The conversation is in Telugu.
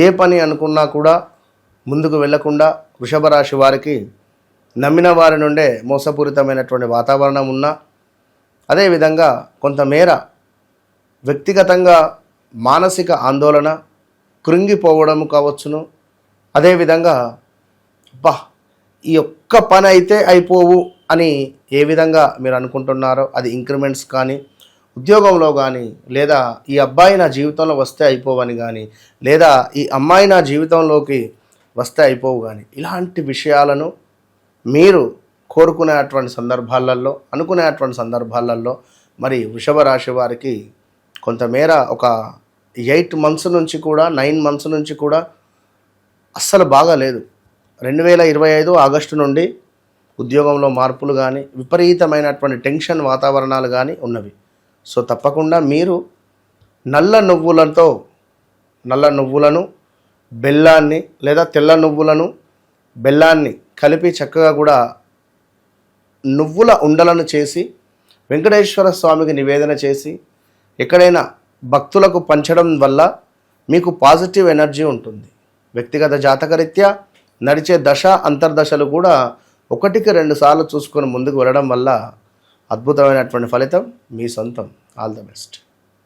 ఏ పని అనుకున్నా కూడా ముందుకు వెళ్లకుండా వృషభ రాశి వారికి నమ్మిన వారి నుండే మోసపూరితమైనటువంటి వాతావరణం ఉన్నా, అదేవిధంగా కొంతమేర వ్యక్తిగతంగా మానసిక ఆందోళన, కృంగిపోవడం కావచ్చును. అదేవిధంగా అబ్బా ఈ ఒక్క పని అయితే అయిపోవు అని ఏ విధంగా మీరు అనుకుంటున్నారో, అది ఇంక్రిమెంట్స్ కానీ, ఉద్యోగంలో కానీ, లేదా ఈ అబ్బాయి నా జీవితంలో వస్తే అయిపోవని కానీ, లేదా ఈ అమ్మాయి నా జీవితంలోకి వస్తే అయిపోవు కానీ, ఇలాంటి విషయాలను మీరు కోరుకునేటువంటి సందర్భాలలో, అనుకునేటువంటి సందర్భాలలో మరి వృషభ రాశి వారికి కొంతమేర ఒక 8 మంత్స్ నుంచి కూడా 9 మంత్స్ నుంచి కూడా అస్సలు బాగాలేదు. 2025 ఆగస్టు నుండి ఉద్యోగంలో మార్పులు కానీ, విపరీతమైనటువంటి టెన్షన్ వాతావరణాలు కానీ ఉన్నవి. సో తప్పకుండా మీరు నల్ల నువ్వులను, బెల్లాన్ని లేదా తెల్ల నువ్వులను, బెల్లాన్ని కలిపి చక్కగా కూడా నువ్వుల ఉండలను చేసి వెంకటేశ్వర స్వామికి నివేదన చేసి ఎక్కడైనా భక్తులకు పంచడం వల్ల మీకు పాజిటివ్ ఎనర్జీ ఉంటుంది. వ్యక్తిగత జాతకరీత్యా నడిచే దశ అంతర్దశలు కూడా 1-2 సార్లు చూసుకొని ముందుకు వెళ్ళడం వల్ల అద్భుతమైనటువంటి ఫలితం మీ సొంతం. All the best.